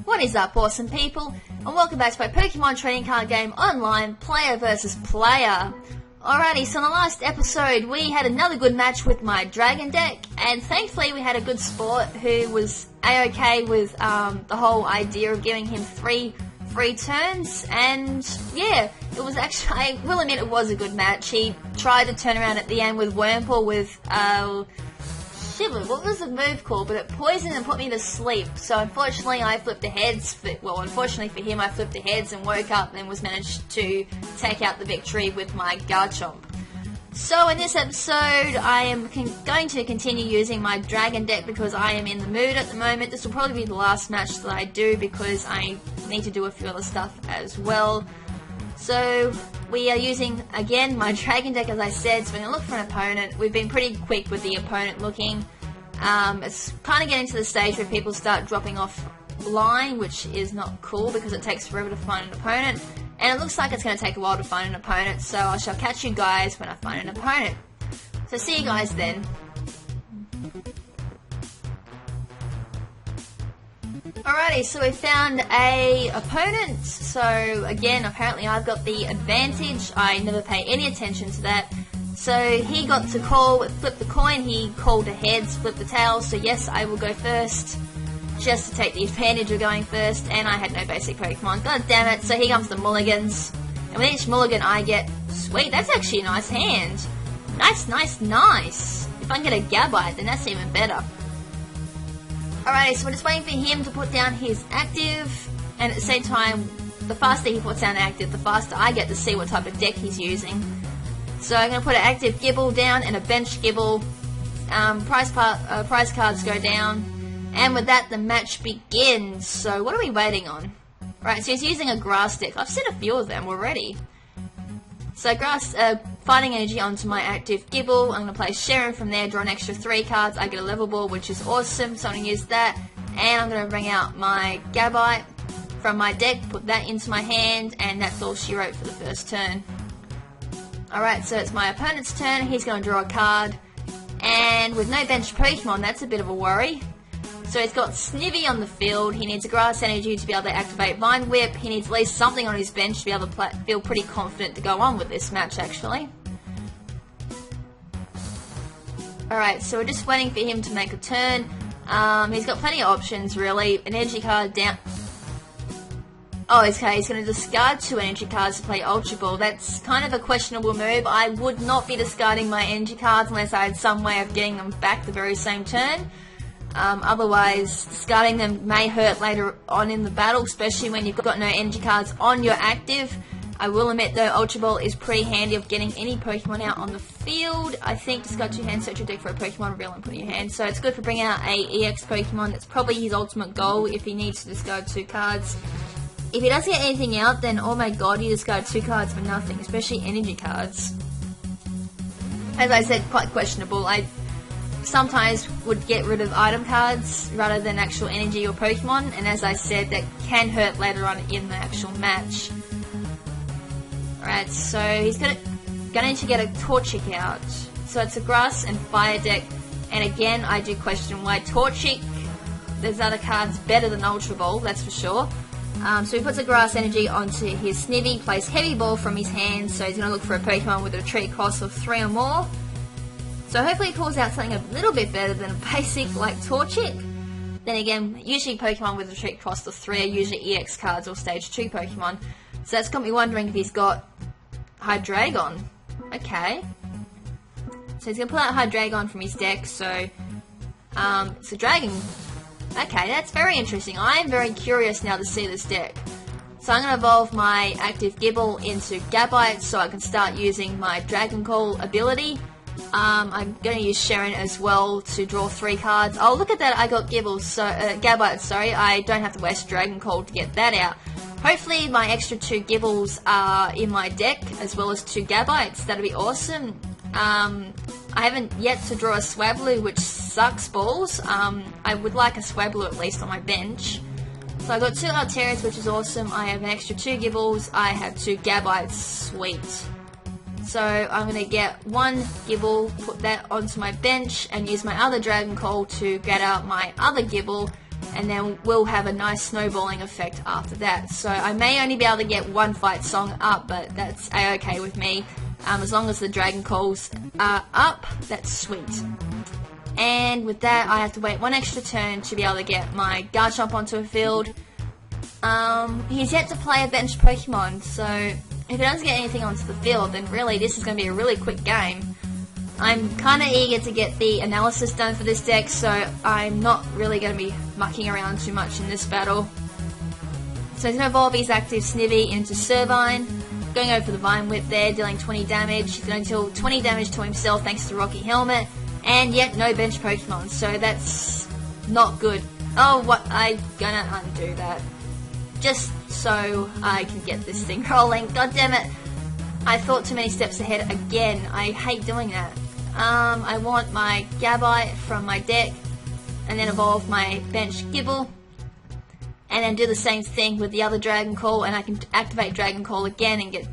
What is up, awesome people, and welcome back to my Pokemon trading card game online, player versus player. Alrighty, so in the last episode we had another good match with my Dragon deck, and thankfully we had a good sport who was a-okay with the whole idea of giving him three free turns, and yeah, it was actually, I will admit it was a good match. He tried to turn around at the end with Wurmple with, what was the move called? But it poisoned and put me to sleep. So unfortunately I flipped the heads. Unfortunately for him I flipped the heads and woke up and was managed to take out the victory with my Garchomp. So in this episode I am going to continue using my Dragon deck because I am in the mood at the moment. This will probably be the last match that I do because I need to do a few other stuff as well. So we are using, again, my Dragon deck, as I said, so we're going to look for an opponent. We've been pretty quick with the opponent looking. It's kind of getting to the stage where people start dropping off line, which is not cool because it takes forever to find an opponent. And it looks like it's going to take a while to find an opponent, so I shall catch you guys when I find an opponent. So see you guys then. Alrighty, so we found a opponent. So again, apparently I've got the advantage. I never pay any attention to that. So he got to flip the coin. He called the heads, flip the tails. So yes, I will go first, just to take the advantage of going first. And I had no basic Pokemon. God damn it! So here comes the mulligans. And with each mulligan I get, sweet. That's actually a nice hand. Nice. If I can get a Gabite, then that's even better. Alrighty, so we're just waiting for him to put down his active, and at the same time, the faster he puts down active, the faster I get to see what type of deck he's using. So I'm going to put an active Gibble down and a bench Gibble. Prize cards go down, and with that the match begins. So what are we waiting on? Right, so he's using a grass deck. I've seen a few of them already. So grass, fighting energy onto my active Gibble. I'm going to play Sharon from there, draw an extra 3 cards. I get a level ball, which is awesome, so I'm going to use that. And I'm going to bring out my Gabite from my deck, put that into my hand, and that's all she wrote for the first turn. Alright, so it's my opponent's turn. He's going to draw a card. And with no bench Pokemon, that's a bit of a worry. So he's got Snivy on the field. He needs a grass energy to be able to activate Vine Whip. He needs at least something on his bench to be able to feel pretty confident to go on with this match, actually. Alright, so we're just waiting for him to make a turn. He's got plenty of options, really. An energy card down. Oh, okay, he's going to discard 2 energy cards to play Ultra Ball. That's kind of a questionable move. I would not be discarding my energy cards unless I had some way of getting them back the very same turn. Otherwise, discarding them may hurt later on in the battle, especially when you've got no energy cards on your active. I will admit though, Ultra Ball is pretty handy of getting any Pokemon out on the field. I think discard 2 hands, search your deck for a Pokemon, reveal and put in your hand. So it's good for bringing out a EX Pokemon. That's probably his ultimate goal if he needs to discard 2 cards. If he doesn't get anything out, then oh my god, you discard 2 cards for nothing, especially energy cards. As I said, quite questionable. I sometimes would get rid of item cards rather than actual energy or Pokemon, and as I said, that can hurt later on in the actual match. Alright, so he's going to get a Torchic out. So it's a grass and fire deck, and again I do question why Torchic. There's other cards better than Ultra Ball, that's for sure. So he puts a grass energy onto his Snivy, plays Heavy Ball from his hand, so he's going to look for a Pokemon with a retreat cost of 3 or more. So hopefully he pulls out something a little bit better than a basic like Torchic. Then again, usually Pokemon with a retreat cost of 3 are usually EX cards or Stage 2 Pokemon. So that's got me wondering if he's got Hydreigon. Okay. So he's going to pull out Hydreigon from his deck, so it's a Dragon. Okay, that's very interesting. I am very curious now to see this deck. So I'm going to evolve my active Gibble into Gabite so I can start using my Dragon Call ability. I'm going to use Sharon as well to draw 3 cards. Oh, look at that, I got Gibbles, so, Gabite, sorry. I don't have to waste Dragon Call to get that out. Hopefully my extra 2 Gibbles are in my deck, as well as 2 Gabites. That'd be awesome. I haven't yet to draw a Swablu, which sucks balls. I would like a Swablu at least on my bench. So I got 2 Alterians, which is awesome. I have an extra 2 Gibbles. I have 2 Gabites. Sweet. So I'm going to get 1 Gibble, put that onto my bench, and use my other Dragon Call to get out my other Gibble, and then we'll have a nice snowballing effect after that. So I may only be able to get one fight song up, but that's a-okay with me. As long as the Dragon Calls are up, that's sweet. And with that, I have to wait one extra turn to be able to get my Garchomp onto a field. He's yet to play a bench Pokemon, so if he doesn't get anything onto the field, then really this is going to be a really quick game. I'm kind of eager to get the analysis done for this deck, so I'm not really going to be mucking around too much in this battle. So he's going to evolve his active Snivy into Servine, going over for the Vine Whip there, dealing 20 damage. He's going to deal 20 damage to himself thanks to Rocky Helmet, and yet no bench Pokemon, so that's not good. Oh, what? I'm going to undo that, just so I can get this thing rolling. God damn it! I thought too many steps ahead again. I hate doing that. I want my Gabite from my deck, and then evolve my bench Gibble, and then do the same thing with the other Dragon Call, and I can activate Dragon Call again and get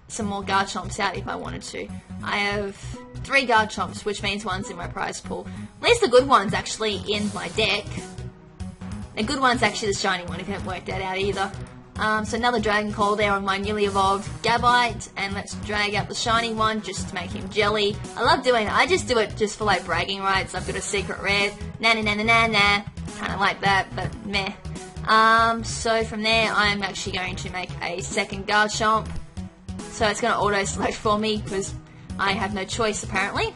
some more Garchomps out if I wanted to. I have 3 Garchomps, which means one's in my prize pool. At least the good one's actually in my deck. The good one's actually the shiny one, if you haven't worked that out either. So another Dragon Call there on my newly evolved Gabite, and let's drag out the shiny one just to make him jelly. I love doing it. I just do it just for like bragging rights. I've got a secret rare, na na na na na na, kind of like that, but meh. So from there, I'm actually going to make a second Garchomp. So it's going to auto select for me because I have no choice apparently.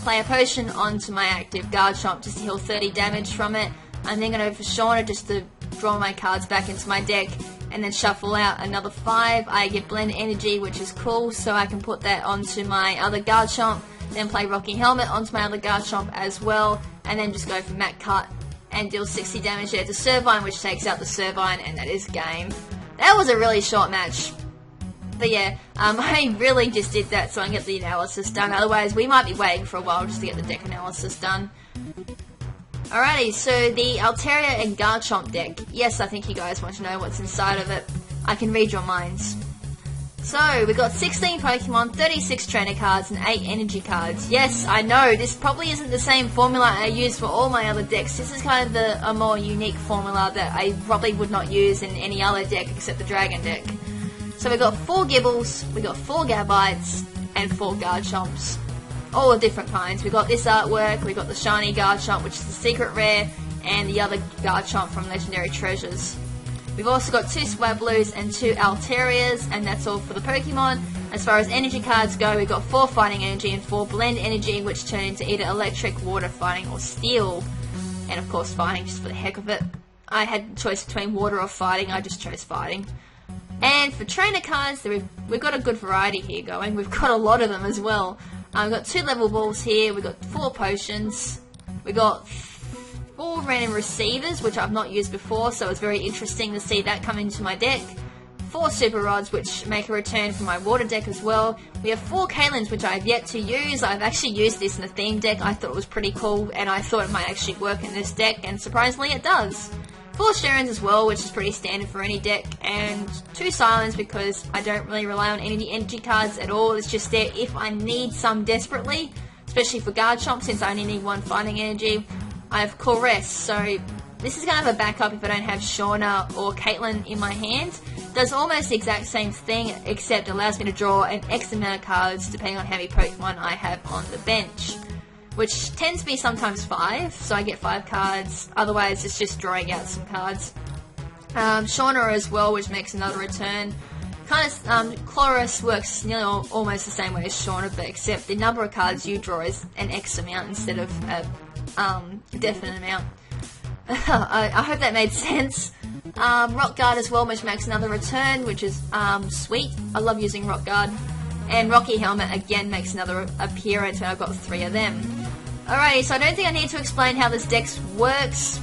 Play a potion onto my active Garchomp just to heal 30 damage from it. I'm then going to go for Shauna just to draw my cards back into my deck, and then shuffle out another 5. I get Blend Energy, which is cool, so I can put that onto my other Garchomp, then play Rocky Helmet onto my other Garchomp as well, and then just go for Mat Cut and deal 60 damage there to Servine, which takes out the Servine, and that is game. That was a really short match. But yeah, I really just did that so I can get the analysis done, otherwise we might be waiting for a while just to get the deck analysis done. Alrighty, so the Altaria and Garchomp deck. Yes, I think you guys want to know what's inside of it. I can read your minds. So, we've got 16 Pokemon, 36 trainer cards, and 8 energy cards. Yes, I know, this probably isn't the same formula I use for all my other decks. This is kind of a more unique formula that I probably would not use in any other deck except the Dragon deck. So we've got 4 Gibbles, we've got 4 Gabites, and 4 Garchomps. All of different kinds. We've got this artwork, we've got the shiny Garchomp, which is the secret rare, and the other Garchomp from Legendary Treasures. We've also got 2 Swablues and 2 Altarias, and that's all for the Pokemon. As far as energy cards go, we've got 4 Fighting Energy and 4 Blend Energy, which turn into either Electric, Water, Fighting, or Steel. And of course Fighting, just for the heck of it. I had a choice between Water or Fighting, I just chose Fighting. And for trainer cards, we've got a good variety here going. We've got a lot of them as well. We've got 2 level balls here, we've got 4 potions, we've got 4 random receivers, which I've not used before, so it's very interesting to see that come into my deck. 4 super rods, which make a return from my water deck as well. We have 4 Kalins, which I've yet to use. I've actually used this in the theme deck. I thought it was pretty cool, and I thought it might actually work in this deck, and surprisingly it does. 4 Sharons as well, which is pretty standard for any deck, and 2 Silence because I don't really rely on any energy cards at all. It's just there if I need some desperately, especially for Garchomp since I only need 1 Fighting Energy. I have Caress, so this is kind of a backup if I don't have Shauna or Caitlyn in my hand. Does almost the exact same thing, except allows me to draw an X amount of cards depending on how many Pokemon I have on the bench, which tends to be sometimes 5, so I get 5 cards, otherwise it's just drawing out some cards. Shauna as well, which makes another return. Chloris works nearly almost the same way as Shauna, but except the number of cards you draw is an X amount instead of a definite amount. I hope that made sense. Rock Guard as well, which makes another return, which is sweet. I love using Rock Guard. And Rocky Helmet again makes another appearance, and I've got 3 of them. Alrighty, so I don't think I need to explain how this deck works.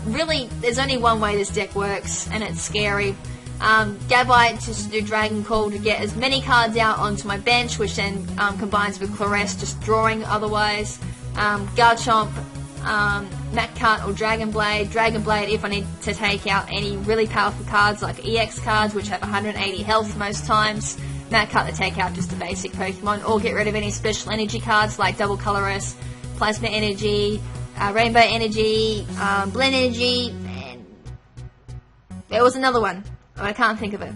There's only one way this deck works, and it's scary. Gabite just to do Dragon Call to get as many cards out onto my bench, which then combines with Claress, just drawing otherwise. Garchomp, Mat Cut or Dragon Blade. Dragon Blade if I need to take out any really powerful cards like EX cards, which have 180 health most times. Mat Cut to take out just a basic Pokemon, or get rid of any special energy cards like Double Colorless, Plasma Energy, Rainbow Energy, Blend Energy, and there was another one. I can't think of it.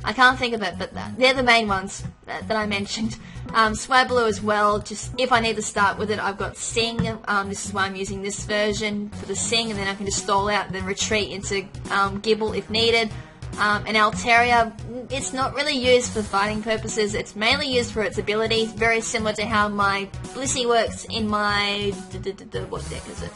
But they're the main ones that I mentioned. Swablu as well, just if I need to start with it, I've got Sing. This is why I'm using this version for the Sing, and then I can just stall out and then retreat into Gibble if needed. And Altaria, it's not really used for fighting purposes, it's mainly used for its ability, very similar to how my Blissey works in my... what deck is it?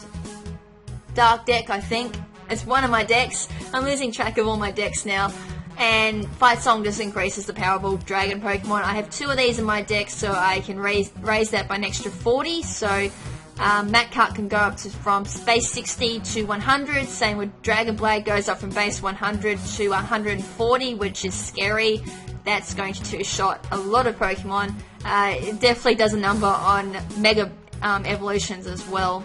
Dark deck, I think. It's one of my decks. I'm losing track of all my decks now. And Fight Song just increases the powerful dragon Pokemon. I have 2 of these in my deck, so I can raise that by an extra 40. So Matt Cut can go up to from base 60 to 100. Same with Dragon Blade, goes up from base 100 to 140, which is scary. That's going to two-shot a lot of Pokemon. It definitely does a number on Mega Evolutions as well.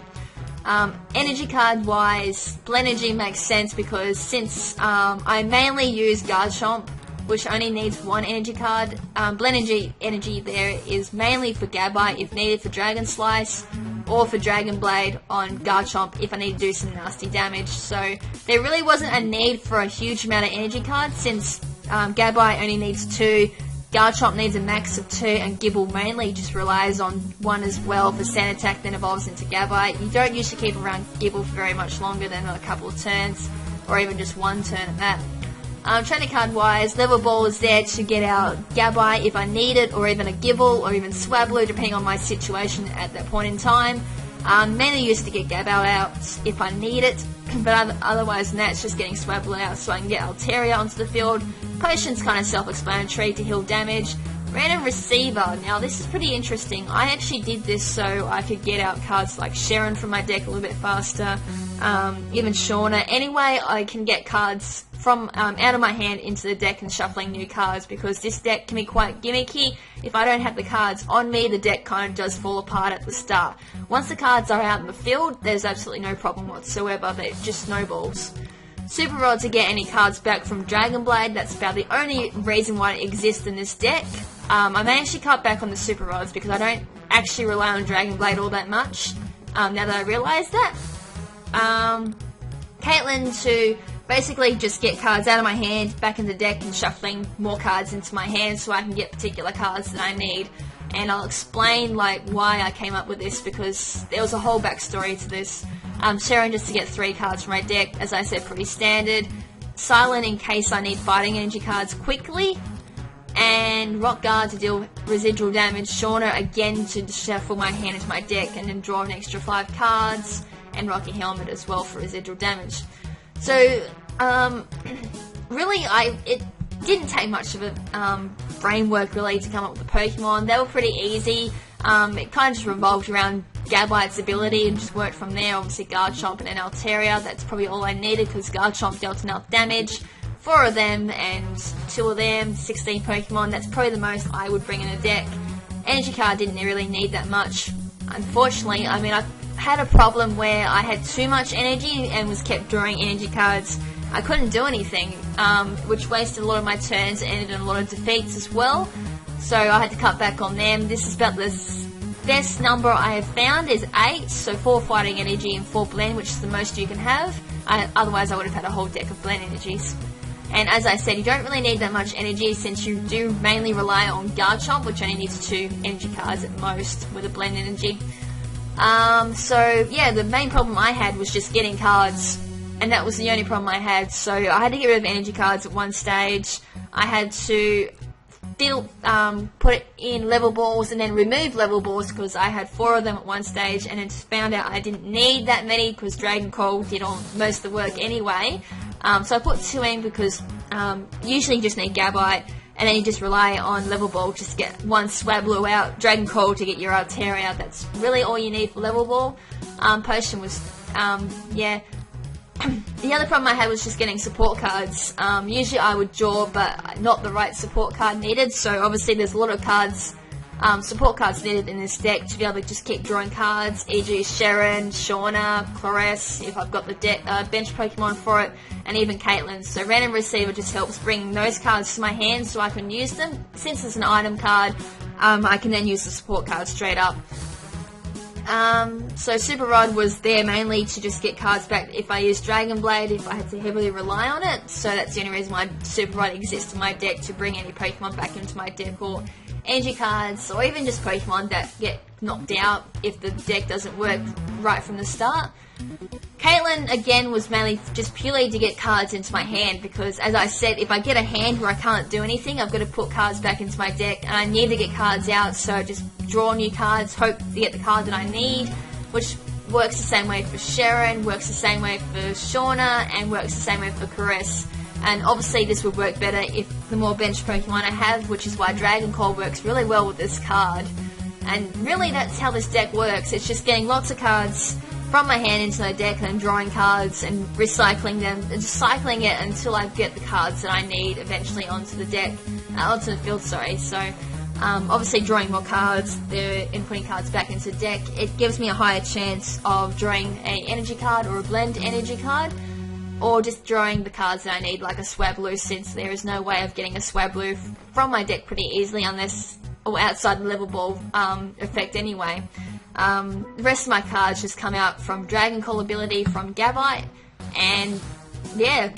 Energy card wise, Blend Energy makes sense because since I mainly use Garchomp, which only needs 1 energy card, Blend energy there is mainly for Gabite if needed for Dragon Slice, or for Dragon Blade on Garchomp if I need to do some nasty damage. So there really wasn't a need for a huge amount of energy cards since Gabite only needs 2, Garchomp needs a max of 2, and Gibble mainly just relies on 1 as well for Sand Attack, then evolves into Gabite. You don't usually keep around Gibble for very much longer than a couple of turns, or even just 1 turn at that. Trainer card wise, Level Ball is there to get out Gabite if I need it, or even a Gibble, or even Swablu, depending on my situation at that point in time. Mainly used to get Gabite out if I need it, but otherwise than that, it's just getting Swablu out so I can get Altaria onto the field. Potion's kind of self-explanatory to heal damage. Random Receiver, now this is pretty interesting. I actually did this so I could get out cards like Sharon from my deck a little bit faster, even Shauna. Anyway, I can get cards from out of my hand into the deck and shuffling new cards, because this deck can be quite gimmicky. If I don't have the cards on me, the deck kind of does fall apart at the start. Once the cards are out in the field, there's absolutely no problem whatsoever, but it just snowballs. Super Rod to get any cards back from Dragon Blade, that's about the only reason why it exists in this deck. I may actually cut back on the Super Rods because I don't actually rely on Dragon Blade all that much, now that I realise that. Caitlyn to basically just get cards out of my hand, back in the deck, and shuffling more cards into my hand so I can get particular cards that I need. And I'll explain why I came up with this, because there was a whole backstory to this. Sharon just to get 3 cards from my deck, as I said, pretty standard. Silent in case I need fighting energy cards quickly. And Rock Guard to deal residual damage. Shauna again to shuffle my hand into my deck and then draw an extra 5 cards. And Rocky Helmet as well for residual damage. So, really, it didn't take much of a framework really to come up with the Pokemon. They were pretty easy. It kind of just revolved around Gabite's ability and just worked from there. Obviously Garchomp and an Altaria, that's probably all I needed because Garchomp dealt enough damage. 4 of them and 2 of them, 16 Pokemon, that's probably the most I would bring in a deck. Energy card didn't really need that much. Unfortunately, I mean, I had a problem where I had too much energy and was kept drawing energy cards. I couldn't do anything, which wasted a lot of my turns and ended in a lot of defeats as well. So I had to cut back on them. This is about the best number I have found is 8, so 4 fighting energy and 4 blend, which is the most you can have. Otherwise I would have had a whole deck of blend energies. And as I said, you don't really need that much energy since you do mainly rely on Garchomp, which only needs 2 energy cards at most with a blend energy. So yeah, the main problem I had was just getting cards, and that was the only problem I had. So I had to get rid of energy cards at one stage. I had to put it in level balls and then remove level balls because I had 4 of them at one stage, and then found out I didn't need that many because Dragon Call did most of the work anyway. So I put 2 in because usually you just need Gabite, and then you just rely on level ball just to get 1 Swablu out, Dragon Call to get your Altaria. That's really all you need for level ball. Potion was, yeah. The other problem I had was just getting support cards. Usually I would draw, but not the right support card needed. So obviously there's a lot of cards, support cards needed in this deck to be able to just keep drawing cards, e.g. Sharon, Shauna, Clarisse, if I've got the bench Pokemon for it, and even Caitlyn. So Random Receiver just helps bring those cards to my hand so I can use them. Since it's an item card, I can then use the support card straight up. So Super Rod was there mainly to just get cards back if I use Dragon Blade, if I had to heavily rely on it. So that's the only reason why Super Rod exists in my deck, to bring any Pokemon back into my deck, or energy cards, or even just Pokemon that get knocked out if the deck doesn't work right from the start. Caitlyn, again, was mainly just purely to get cards into my hand, because, as I said, if I get a hand where I can't do anything, I've got to put cards back into my deck, and I need to get cards out, so just draw new cards, hope to get the card that I need, which works the same way for Sharon, works the same way for Shauna, and works the same way for Caress. And obviously this would work better if the more bench Pokemon I have, which is why Dragon Claw works really well with this card. And really that's how this deck works. It's just getting lots of cards from my hand into the deck and drawing cards and recycling them and just cycling it until I get the cards that I need eventually onto the deck, onto the field, sorry. So obviously drawing more cards there and putting cards back into the deck, it gives me a higher chance of drawing an energy card or a blend energy card, or just drawing the cards that I need, like a Swablu, since there is no way of getting a Swablu from my deck pretty easily unless, or outside the level ball effect anyway. The rest of my cards just come out from Dragon Call ability from Gabite, and yeah,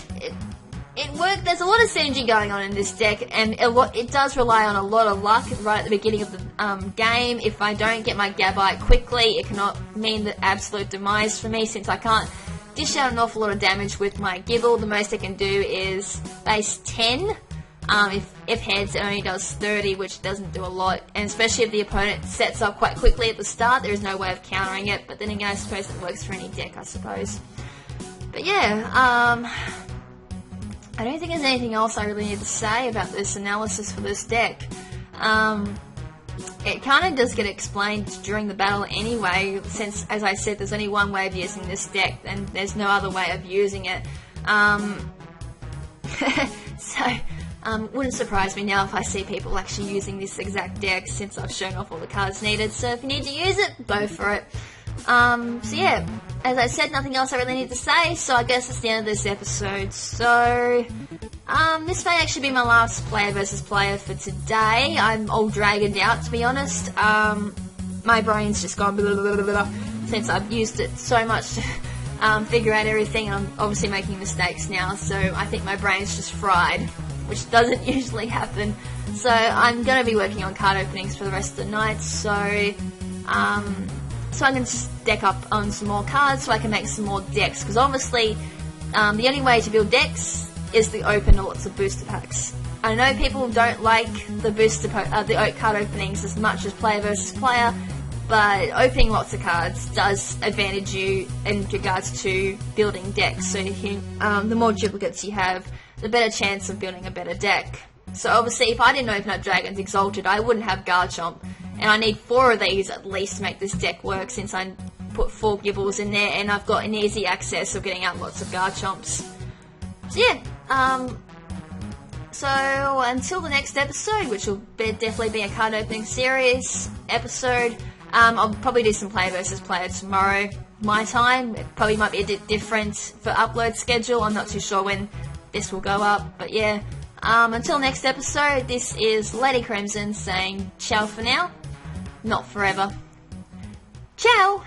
it worked. There's a lot of synergy going on in this deck, and it does rely on a lot of luck right at the beginning of the game. If I don't get my Gabite quickly, it cannot mean the absolute demise for me, since I can't dish out an awful lot of damage with my Gibble. The most I can do is base 10. If heads, it only does 30, which doesn't do a lot, and especially if the opponent sets up quite quickly at the start, there is no way of countering it. But then again, I suppose it works for any deck, I suppose. But yeah, I don't think there's anything else I really need to say about this analysis for this deck. It kind of does get explained during the battle anyway, since, as I said, there's only one way of using this deck, and there's no other way of using it. Wouldn't surprise me now if I see people actually using this exact deck, since I've shown off all the cards needed. So if you need to use it, go for it. So yeah, as I said, nothing else I really need to say, so I guess it's the end of this episode. So, this may actually be my last player versus player for today. I'm all dragoned out, to be honest. My brain's just gone blah, blah, blah, blah, since I've used it so much to figure out everything. I'm obviously making mistakes now, so I think my brain's just fried, which doesn't usually happen. So I'm going to be working on card openings for the rest of the night, so I'm going to just deck up on some more cards so I can make some more decks, because obviously the only way to build decks is to open lots of booster packs. I know people don't like the card openings as much as player versus player, but opening lots of cards does advantage you in regards to building decks. So the more duplicates you have, the better chance of building a better deck. So obviously if I didn't open up Dragon's Exalted, I wouldn't have Garchomp, and I need 4 of these at least to make this deck work, since I put 4 Gibbles in there, and I've got an easy access of getting out lots of Garchomps. So yeah, so until the next episode, which will definitely be a card opening series episode, I'll probably do some player versus player tomorrow, my time. It probably might be a bit different for upload schedule, I'm not too sure when this will go up, but yeah. Until next episode, this is LadyKrimZen saying ciao for now, not forever. Ciao!